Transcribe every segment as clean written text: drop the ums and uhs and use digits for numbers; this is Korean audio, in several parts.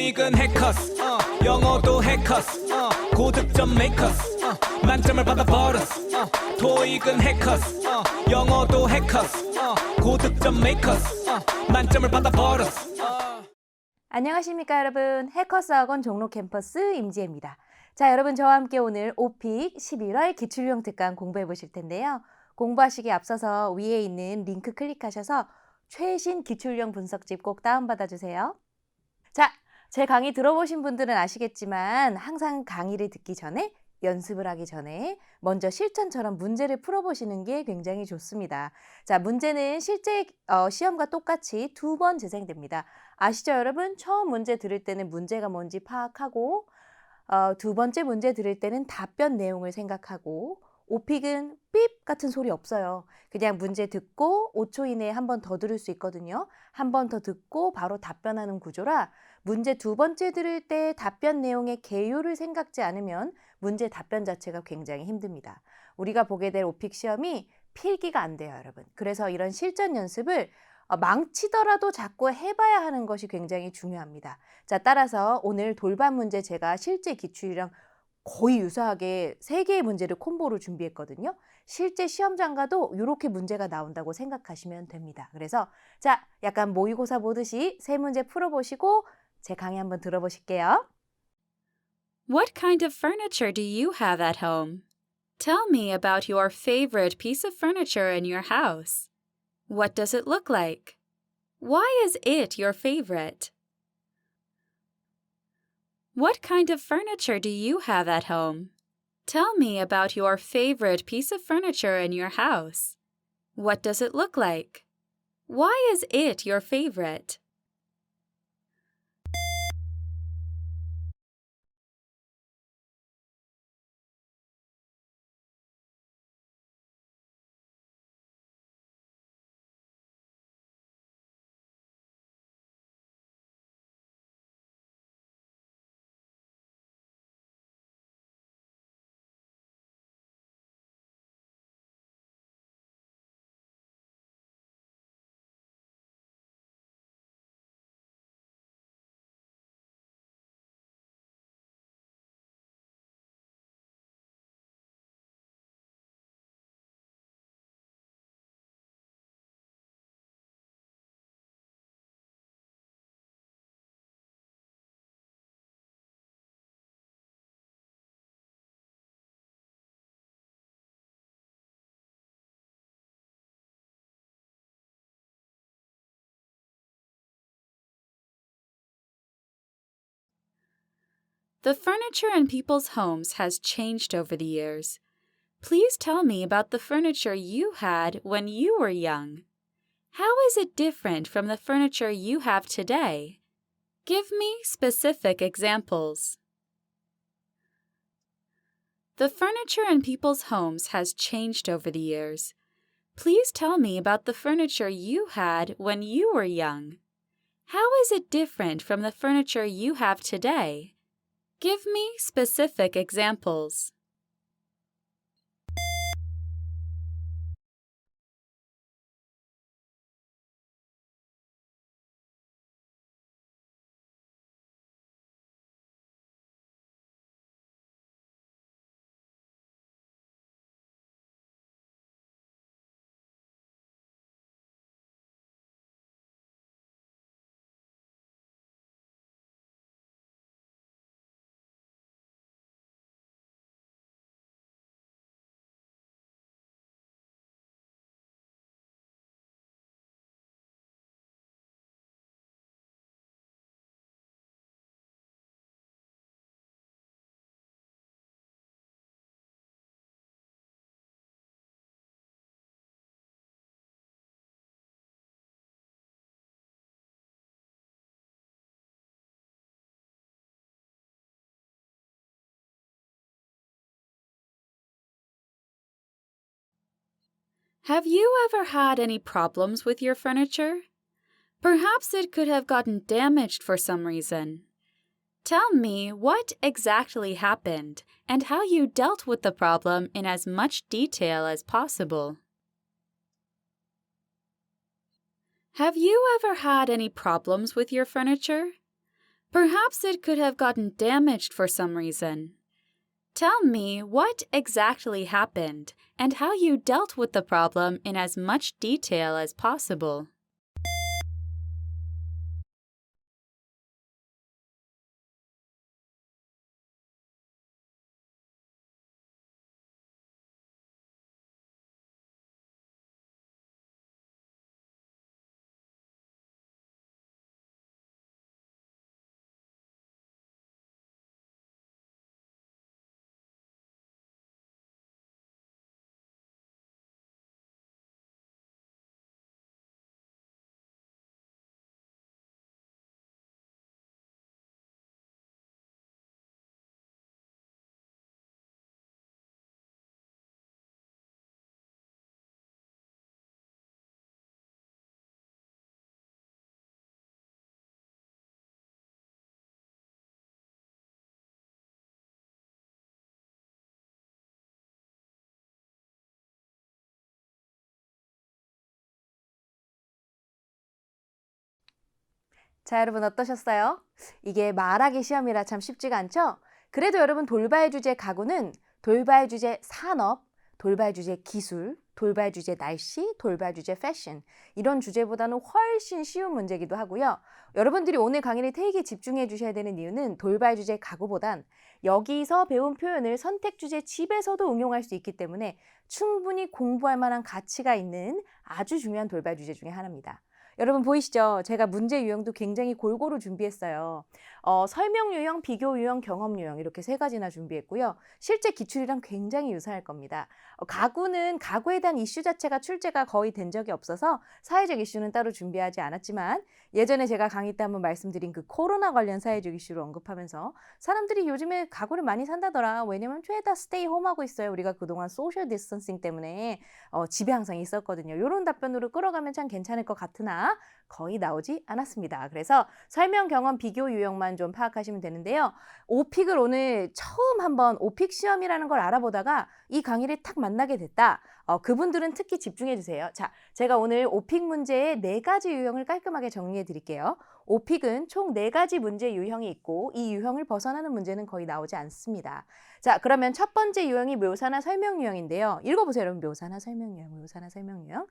토익은 해커스 영어도 해커스 고득점 메이커스 만점을 받아버렸어 토익은 해커스 영어도 해커스 고득점 메이커스 만점을 받아버렸어 안녕하십니까 여러분. 해커스학원 종로 캠퍼스 임지혜입니다. 자, 여러분 저와 함께 오늘 오픽 11월 기출유형 특강 공부해 보실 텐데요. 공부하시기에 앞서서 위에 있는 링크 클릭하셔서 최신 기출유형 분석집 꼭 다운받아 주세요. 자, 제 강의 들어보신 분들은 아시겠지만 항상 강의를 듣기 전에 연습을 하기 전에 먼저 실전처럼 문제를 풀어보시는 게 굉장히 좋습니다. 자, 문제는 실제 시험과 똑같이 2번 재생됩니다. 아시죠 여러분? 처음 문제 들을 때는 문제가 뭔지 파악하고 두 번째 문제 들을 때는 답변 내용을 생각하고 오픽은 삐 같은 소리 없어요. 그냥 문제 듣고 5초 이내에 한 번 더 들을 수 있거든요. 한 번 더 듣고 바로 답변하는 구조라 문제 두 번째 들을 때 답변 내용의 개요를 생각지 않으면 문제 답변 자체가 굉장히 힘듭니다. 우리가 보게 될 오픽 시험이 필기가 안 돼요, 여러분. 그래서 이런 실전 연습을 망치더라도 자꾸 해봐야 하는 것이 굉장히 중요합니다. 자, 따라서 오늘 돌발 문제 제가 실제 기출이랑 거의 유사하게 3개의 문제를 콤보로 준비했거든요. 실제 시험장가도 이렇게 문제가 나온다고 생각하시면 됩니다. 그래서 자, 약간 모의고사 보듯이 3문제 풀어보시고 제 강의 한번 들어보실게요. What kind of furniture do you have at home? Tell me about your favorite piece of furniture in your house. What does it look like? Why is it your favorite? What kind of furniture do you have at home? Tell me about your favorite piece of furniture in your house. What does it look like? Why is it your favorite? The furniture in people's homes has changed over the years. Please tell me about the furniture you had when you were young. How is it different from the furniture you have today? Give me specific examples. The furniture in people's homes has changed over the years. Please tell me about the furniture you had when you were young. How is it different from the furniture you have today? Give me specific examples. Have you ever had any problems with your furniture? Perhaps it could have gotten damaged for some reason. Tell me what exactly happened and how you dealt with the problem in as much detail as possible. Have you ever had any problems with your furniture? Perhaps it could have gotten damaged for some reason. Tell me what exactly happened and how you dealt with the problem in as much detail as possible. 자, 여러분 어떠셨어요? 이게 말하기 시험이라 참 쉽지가 않죠? 그래도 여러분 돌발 주제 가구는 돌발 주제 산업, 돌발 주제 기술, 돌발 주제 날씨, 돌발 주제 패션 이런 주제보다는 훨씬 쉬운 문제기도 하고요. 여러분들이 오늘 강의를 되게 집중해 주셔야 되는 이유는 돌발 주제 가구보단 여기서 배운 표현을 선택 주제 집에서도 응용할 수 있기 때문에 충분히 공부할 만한 가치가 있는 아주 중요한 돌발 주제 중에 하나입니다. 여러분 보이시죠? 제가 문제 유형도 굉장히 골고루 준비했어요. 설명 유형, 비교 유형, 경험 유형 이렇게 세 가지나 준비했고요. 실제 기출이랑 굉장히 유사할 겁니다. 가구는 가구에 대한 이슈 자체가 출제가 거의 된 적이 없어서 사회적 이슈는 따로 준비하지 않았지만 예전에 제가 강의 때 한번 말씀드린 그 코로나 관련 사회적 이슈를 언급하면서 사람들이 요즘에 가구를 많이 산다더라. 왜냐면 죄다 스테이 홈하고 있어요. 우리가 그동안 소셜 디스턴싱 때문에 집에 항상 있었거든요. 이런 답변으로 끌어가면 참 괜찮을 것 같으나 거의 나오지 않았습니다. 그래서 설명, 경험, 비교 유형만 좀 파악하시면 되는데요. 오픽을 오늘 처음 한번 오픽 시험이라는 걸 알아보다가 이 강의를 탁 만나게 됐다. 그분들은 특히 집중해 주세요. 자, 제가 오늘 오픽 문제의 4가지 유형을 깔끔하게 정리해 드릴게요. 오픽은 총 4가지 문제 유형이 있고 이 유형을 벗어나는 문제는 거의 나오지 않습니다. 자, 그러면 첫 번째 유형이 묘사나 설명 유형인데요. 읽어보세요, 여러분. 묘사나 설명 유형, 묘사나 설명 유형.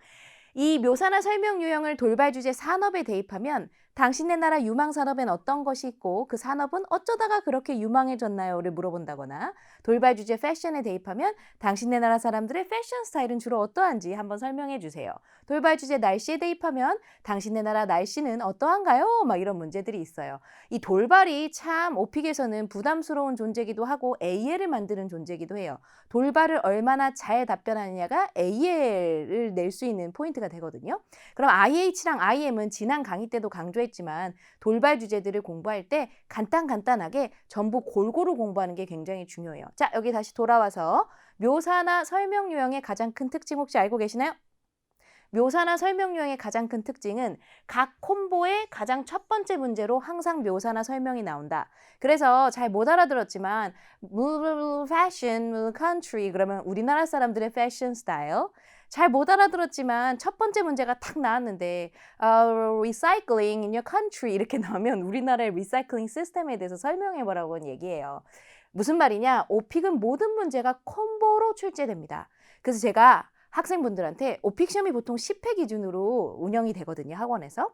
이 묘사나 설명 유형을 돌발 주제 산업에 대입하면 당신네 나라 유망 산업엔 어떤 것이 있고 그 산업은 어쩌다가 그렇게 유망해졌나요?를 물어본다거나 돌발 주제 패션에 대입하면 당신네 나라 사람들의 패션 스타일은 주로 어떠한지 한번 설명해 주세요. 돌발 주제 날씨에 대입하면 당신네 나라 날씨는 어떠한가요? 막 이런 문제들이 있어요. 이 돌발이 참 오픽에서는 부담스러운 존재이기도 하고 AL을 만드는 존재이기도 해요. 돌발을 얼마나 잘 답변하느냐가 AL을 낼 수 있는 포인트가 되거든요. 그럼 IH랑 IM은 지난 강의 때도 강조했지만 돌발 주제들을 공부할 때 간단하게 전부 골고루 공부하는 게 굉장히 중요해요. 자, 여기 다시 돌아와서 묘사나 설명 유형의 가장 큰 특징 혹시 알고 계시나요? 묘사나 설명 유형의 가장 큰 특징은 각 콤보의 가장 첫 번째 문제로 항상 묘사나 설명이 나온다. 그래서 잘 못 알아들었지만 fashion, country 그러면 우리나라 사람들의 패션 스타일 잘 못 알아들었지만 첫 번째 문제가 탁 나왔는데 recycling in your country 이렇게 나오면 우리나라의 리사이클링 시스템에 대해서 설명해보라고 하는 얘기예요. 무슨 말이냐? 오픽은 모든 문제가 콤보로 출제됩니다. 그래서 제가 학생분들한테 오픽 시험이 보통 10회 기준으로 운영이 되거든요. 학원에서.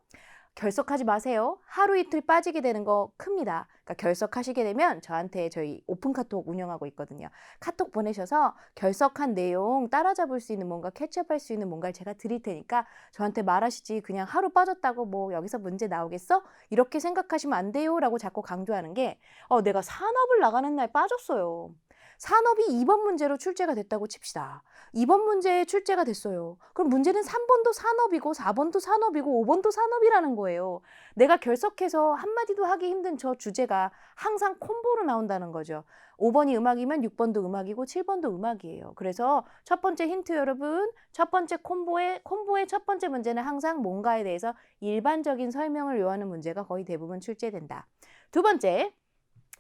결석하지 마세요. 하루 이틀 빠지게 되는 거 큽니다. 그러니까 결석하시게 되면 저한테 저희 오픈 카톡 운영하고 있거든요. 카톡 보내셔서 결석한 내용 따라잡을 수 있는 뭔가 캐치업할 수 있는 뭔가를 제가 드릴 테니까 저한테 말하시지 그냥 하루 빠졌다고 뭐 여기서 문제 나오겠어? 이렇게 생각하시면 안 돼요 라고 자꾸 강조하는 게 내가 산업을 나가는 날 빠졌어요. 산업이 2번 문제로 출제가 됐다고 칩시다. 2번 문제에 출제가 됐어요. 그럼 문제는 3번도 산업이고 4번도 산업이고 5번도 산업이라는 거예요. 내가 결석해서 한마디도 하기 힘든 저 주제가 항상 콤보로 나온다는 거죠. 5번이 음악이면 6번도 음악이고 7번도 음악이에요. 그래서 첫 번째 힌트 여러분, 첫 번째 콤보의 첫 번째 문제는 항상 뭔가에 대해서 일반적인 설명을 요하는 문제가 거의 대부분 출제된다. 두 번째,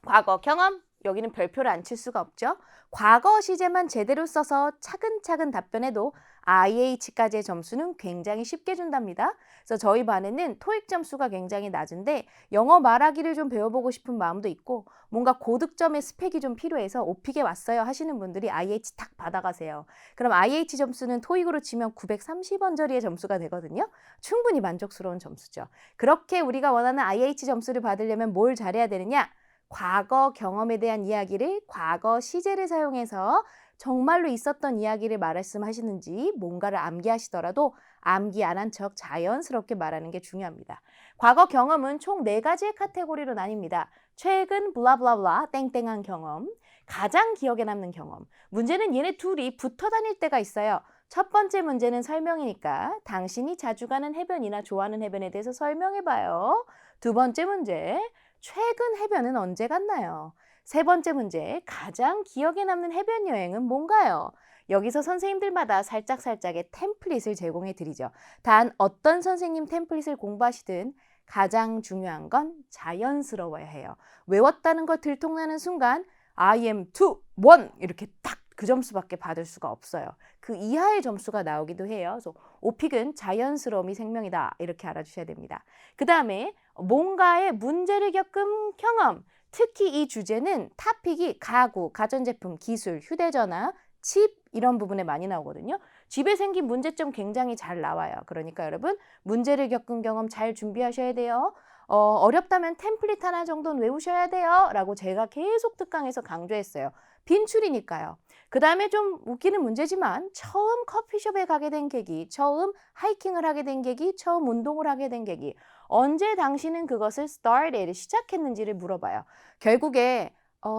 과거 경험. 여기는 별표를 안 칠 수가 없죠. 과거 시제만 제대로 써서 차근차근 답변해도 IH까지의 점수는 굉장히 쉽게 준답니다. 그래서 저희 반에는 토익 점수가 굉장히 낮은데 영어 말하기를 좀 배워보고 싶은 마음도 있고 뭔가 고득점의 스펙이 좀 필요해서 오픽에 왔어요 하시는 분들이 IH 탁 받아가세요. 그럼 IH 점수는 토익으로 치면 930원짜리의 점수가 되거든요. 충분히 만족스러운 점수죠. 그렇게 우리가 원하는 IH 점수를 받으려면 뭘 잘해야 되느냐? 과거 경험에 대한 이야기를 과거 시제를 사용해서 정말로 있었던 이야기를 말씀하시는지 뭔가를 암기하시더라도 암기 안 한 척 자연스럽게 말하는 게 중요합니다. 과거 경험은 총 4가지의 카테고리로 나뉩니다. 최근 블라블라블라 땡땡한 경험, 가장 기억에 남는 경험. 문제는 얘네 둘이 붙어 다닐 때가 있어요. 첫 번째 문제는 설명이니까 당신이 자주 가는 해변이나 좋아하는 해변에 대해서 설명해봐요. 두 번째 문제, 최근 해변은 언제 갔나요? 세 번째 문제, 가장 기억에 남는 해변 여행은 뭔가요? 여기서 선생님들마다 살짝살짝의 템플릿을 제공해 드리죠. 단 어떤 선생님 템플릿을 공부하시든 가장 중요한 건 자연스러워야 해요. 외웠다는 거 들통나는 순간 I am 2, 1 이렇게 딱 그 점수밖에 받을 수가 없어요. 그 이하의 점수가 나오기도 해요. 그래서 오픽은 자연스러움이 생명이다 이렇게 알아주셔야 됩니다. 그 다음에 뭔가의 문제를 겪은 경험, 특히 이 주제는 토픽이 가구, 가전제품, 기술, 휴대전화, 칩 이런 부분에 많이 나오거든요. 집에 생긴 문제점 굉장히 잘 나와요. 그러니까 여러분 문제를 겪은 경험 잘 준비하셔야 돼요. 어렵다면 템플릿 하나 정도는 외우셔야 돼요. 라고 제가 계속 특강에서 강조했어요. 빈출이니까요. 그 다음에 좀 웃기는 문제지만 처음 커피숍에 가게 된 계기, 처음 하이킹을 하게 된 계기, 처음 운동을 하게 된 계기, 언제 당신은 그것을 started, 시작했는지를 물어봐요. 결국에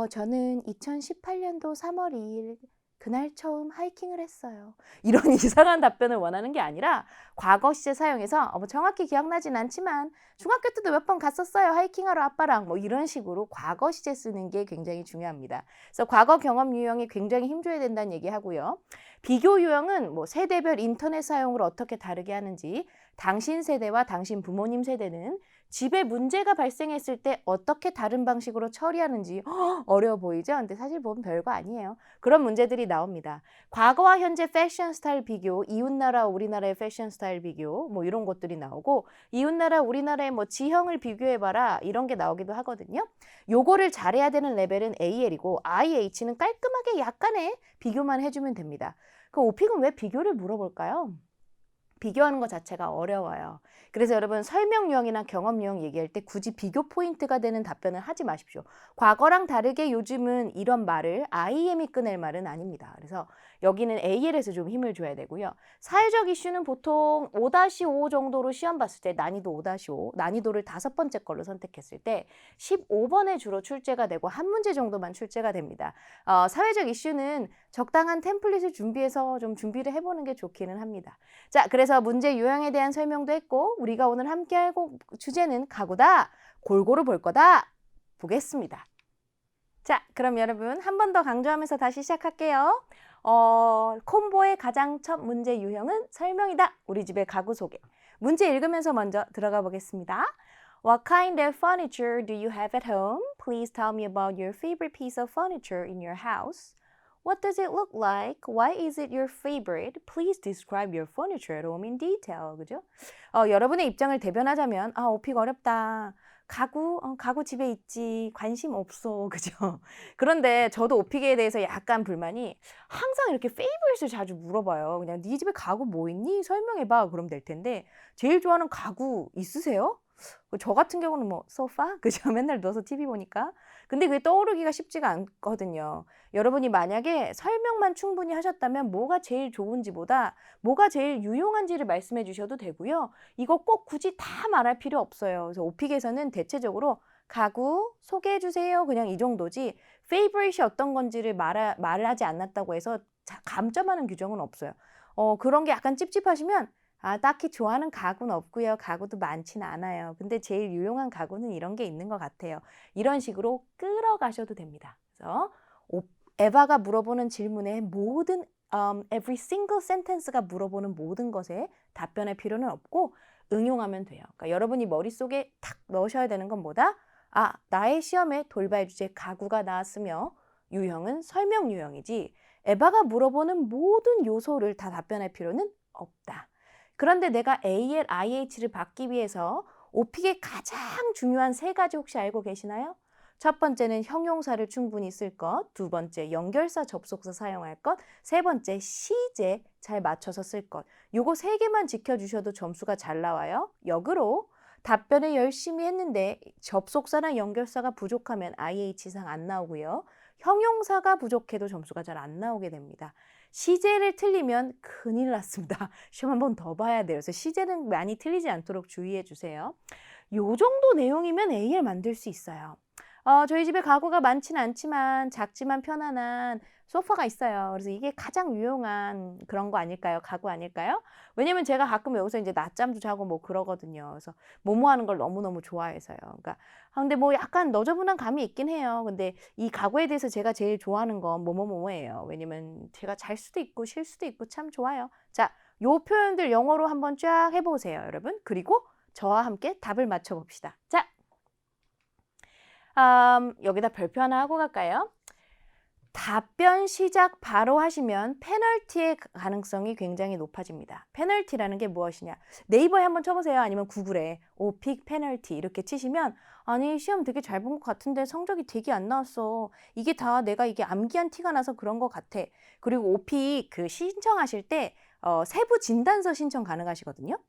저는 2018년도 3월 2일 그날 처음 하이킹을 했어요. 이런 이상한 답변을 원하는 게 아니라 과거 시제 사용해서 뭐 정확히 기억나진 않지만 중학교 때도 몇 번 갔었어요. 하이킹하러 아빠랑 뭐 이런 식으로 과거 시제 쓰는 게 굉장히 중요합니다. 그래서 과거 경험 유형에 굉장히 힘줘야 된다는 얘기하고요. 비교 유형은 뭐 세대별 인터넷 사용을 어떻게 다르게 하는지, 당신 세대와 당신 부모님 세대는 집에 문제가 발생했을 때 어떻게 다른 방식으로 처리하는지 어려워 보이죠? 근데 사실 보면 별거 아니에요. 그런 문제들이 나옵니다. 과거와 현재 패션 스타일 비교, 이웃나라 우리나라의 패션 스타일 비교 뭐 이런 것들이 나오고 이웃나라 우리나라의 뭐 지형을 비교해봐라 이런 게 나오기도 하거든요. 요거를 잘해야 되는 레벨은 AL이고 IH는 깔끔하게 약간의 비교만 해주면 됩니다. 그럼 오픽은 왜 비교를 물어볼까요? 비교하는 것 자체가 어려워요. 그래서 여러분 설명 유형이나 경험 유형 얘기할 때 굳이 비교 포인트가 되는 답변을 하지 마십시오. 과거랑 다르게 요즘은 이런 말을 IM이 꺼낼 말은 아닙니다. 그래서 여기는 AL에서 좀 힘을 줘야 되고요. 사회적 이슈는 보통 5-5 정도로 시험 봤을 때 난이도 5-5, 난이도를 5번째 걸로 선택했을 때 15번에 주로 출제가 되고 한 문제 정도만 출제가 됩니다. 사회적 이슈는 적당한 템플릿을 준비해서 좀 준비를 해보는 게 좋기는 합니다. 자, 그래서 문제 유형에 대한 설명도 했고 우리가 오늘 함께 할 주제는 가구다. 골고루 볼 거다. 보겠습니다. 자, 그럼 여러분 한 번 더 강조하면서 다시 시작할게요. 콤보의 가장 첫 문제 유형은 설명이다. 우리 집의 가구 소개. 문제 읽으면서 먼저 들어가 보겠습니다. What kind of furniture do you have at home? Please tell me about your favorite piece of furniture in your house. What does it look like? Why is it your favorite? Please describe your furniture at home in detail. 그죠? 여러분의 입장을 대변하자면 오픽 어렵다. 가구 집에 있지. 관심 없어. 그죠? 그런데 저도 오픽에 대해서 약간 불만이 항상 이렇게 favorite을 자주 물어봐요. 그냥 네 집에 가구 뭐 있니? 설명해봐. 그럼 될 텐데 제일 좋아하는 가구 있으세요? 저 같은 경우는 뭐 소파? 그죠? 맨날 누워서 TV 보니까. 근데 그게 떠오르기가 쉽지가 않거든요. 여러분이 만약에 설명만 충분히 하셨다면 뭐가 제일 좋은지보다 뭐가 제일 유용한지를 말씀해 주셔도 되고요. 이거 꼭 굳이 다 말할 필요 없어요. 그래서 오픽에서는 대체적으로 가구 소개해 주세요. 그냥 이 정도지 favorite이 어떤 건지를 말하지 않았다고 해서 감점하는 규정은 없어요. 그런 게 약간 찝찝하시면 딱히 좋아하는 가구는 없고요. 가구도 많지는 않아요. 근데 제일 유용한 가구는 이런 게 있는 것 같아요. 이런 식으로 끌어가셔도 됩니다. 그래서 에바가 물어보는 질문에 모든 every single sentence가 물어보는 모든 것에 답변할 필요는 없고 응용하면 돼요. 그러니까 여러분이 머릿속에 탁 넣으셔야 되는 건 뭐다? 나의 시험에 돌발 주제 가구가 나왔으며 유형은 설명 유형이지 에바가 물어보는 모든 요소를 다 답변할 필요는 없다. 그런데 내가 AL, IH를 받기 위해서 오픽의 가장 중요한 3가지 혹시 알고 계시나요? 첫 번째는 형용사를 충분히 쓸 것, 두 번째 연결사 접속사 사용할 것, 세 번째 시제 잘 맞춰서 쓸 것. 요거 3개만 지켜주셔도 점수가 잘 나와요. 역으로 답변을 열심히 했는데 접속사나 연결사가 부족하면 IH 이상 안 나오고요. 형용사가 부족해도 점수가 잘 안 나오게 됩니다. 시제를 틀리면 큰일 났습니다. 시험 한 번 더 봐야 돼요. 그래서 시제는 많이 틀리지 않도록 주의해 주세요. 요 정도 내용이면 AL 만들 수 있어요. 저희 집에 가구가 많지는 않지만 작지만 편안한 소파가 있어요. 그래서 이게 가장 유용한 그런 거 아닐까요? 가구 아닐까요? 왜냐면 제가 가끔 여기서 이제 낮잠도 자고 뭐 그러거든요. 그래서 뭐뭐 하는 걸 너무너무 좋아해서요. 그러니까 근데 뭐 약간 너저분한 감이 있긴 해요. 근데 이 가구에 대해서 제가 제일 좋아하는 건 뭐뭐뭐예요. 왜냐면 제가 잘 수도 있고 쉴 수도 있고 참 좋아요. 자, 요 표현들 영어로 한번 쫙 해보세요, 여러분. 그리고 저와 함께 답을 맞춰봅시다. 자, 여기다 별표 하나 하고 갈까요? 답변 시작 바로 하시면 페널티의 가능성이 굉장히 높아집니다. 페널티라는 게 무엇이냐? 네이버에 한번 쳐보세요. 아니면 구글에 오픽 페널티 이렇게 치시면 아니 시험 되게 잘 본 것 같은데 성적이 되게 안 나왔어. 이게 다 내가 이게 암기한 티가 나서 그런 것 같아. 그리고 오픽 그 신청하실 때 세부 진단서 신청 가능하시거든요.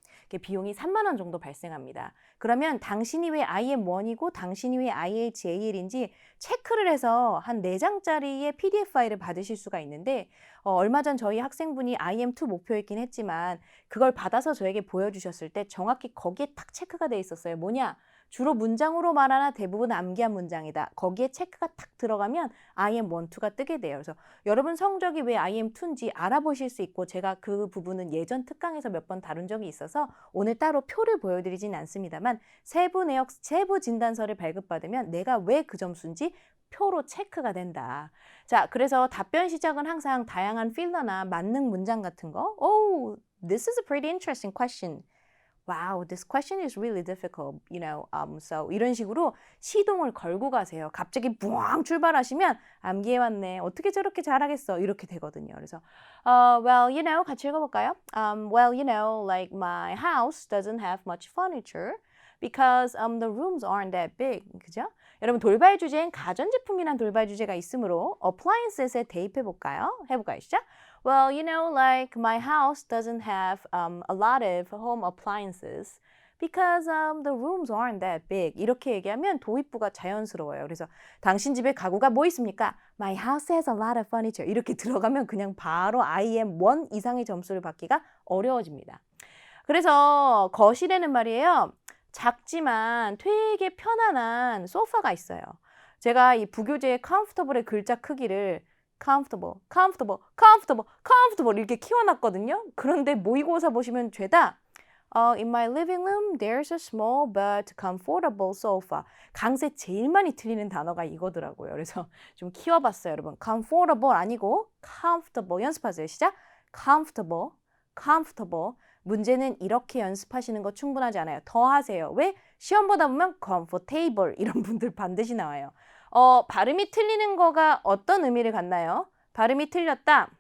비용이 3만 원 정도 발생합니다. 그러면 당신이 왜 IM1이고 당신이 왜 IHAL인지 체크를 해서 한 4장짜리의 PDF 파일을 받으실 수가 있는데 얼마 전 저희 학생분이 IM2 목표였긴 했지만 그걸 받아서 저에게 보여주셨을 때 정확히 거기에 딱 체크가 돼 있었어요. 뭐냐? 주로 문장으로 말하나 대부분 암기한 문장이다. 거기에 체크가 딱 들어가면 IM1, 2가 뜨게 돼요. 그래서 여러분 성적이 왜 IM2인지 알아보실 수 있고 제가 그 부분은 예전 특강에서 몇 번 다룬 적이 있어서 오늘 따로 표를 보여드리진 않습니다만 세부 내역, 세부 진단서를 발급받으면 내가 왜 그 점수인지 표로 체크가 된다. 자, 그래서 답변 시작은 항상 다양한 필러나 만능 문장 같은 거. Oh, this is a pretty interesting question. Wow, this question is really difficult, you know, so 이런 식으로 시동을 걸고 가세요. 갑자기 부엉 출발하시면 암기해왔네. 어떻게 저렇게 잘하겠어? 이렇게 되거든요. 그래서, well, you know, 같이 읽어볼까요? Well, you know, like my house doesn't have much furniture because the rooms aren't that big. 그죠? 여러분 돌발 주제엔 가전제품이란 돌발 주제가 있으므로 appliances에 대입해볼까요? 해볼까요? 시작! Well, you know, like my house doesn't have a lot of home appliances because the rooms aren't that big. 이렇게 얘기하면 도입부가 자연스러워요. 그래서 당신 집에 가구가 뭐 있습니까? My house has a lot of furniture. 이렇게 들어가면 그냥 바로 IM1 이상의 점수를 받기가 어려워집니다. 그래서 거실에는 말이에요. 작지만 되게 편안한 소파가 있어요. 제가 이 부교재의 comfortable의 글자 크기를 comfortable, comfortable, comfortable, comfortable 이렇게 키워놨거든요. 그런데 모의고사 보시면 죄다 In my living room, there's a small but comfortable sofa. 강세 제일 많이 틀리는 단어가 이거더라고요. 그래서 좀 키워봤어요, 여러분. comfortable 아니고 comfortable 연습하세요. 시작. comfortable, comfortable. 문제는 이렇게 연습하시는 거 충분하지 않아요. 더 하세요. 왜? 시험 보다 보면 comfortable 이런 분들 반드시 나와요. 발음이 틀리는 거가 어떤 의미를 갖나요? 발음이 틀렸다.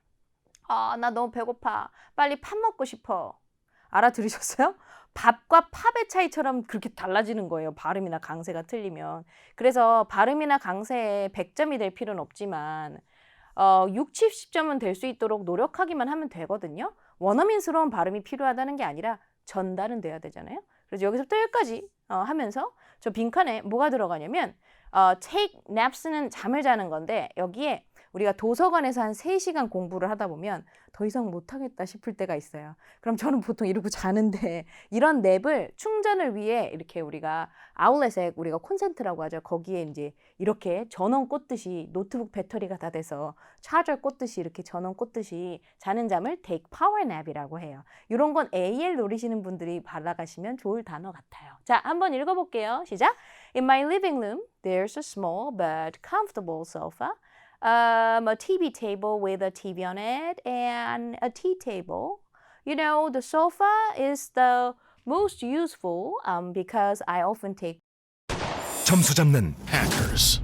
나 너무 배고파. 빨리 밥 먹고 싶어. 알아들으셨어요? 밥과 팝의 차이처럼 그렇게 달라지는 거예요. 발음이나 강세가 틀리면. 그래서 발음이나 강세에 100점이 될 필요는 없지만 6, 70점은 될 수 있도록 노력하기만 하면 되거든요. 원어민스러운 발음이 필요하다는 게 아니라 전달은 돼야 되잖아요. 그래서 여기서부터 여기까지 하면서 저 빈칸에 뭐가 들어가냐면 take naps는 잠을 자는 건데 여기에 우리가 도서관에서 한 3시간 공부를 하다 보면 더 이상 못하겠다 싶을 때가 있어요. 그럼 저는 보통 이러고 자는데 이런 냅을 충전을 위해 이렇게 우리가 아울렛에 우리가 콘센트라고 하죠. 거기에 이제 이렇게 전원 꽂듯이 노트북 배터리가 다 돼서 차저 꽂듯이 이렇게 전원 꽂듯이 자는 잠을 take power nap이라고 해요. 이런 건 AL 노리시는 분들이 받아가시면 좋을 단어 같아요. 자, 한번 읽어볼게요. 시작! In my living room, there's a small but comfortable sofa. A TV table with a TV on it and a tea table. You know, the sofa is the most useful because I often take 점수 잡는 hackers.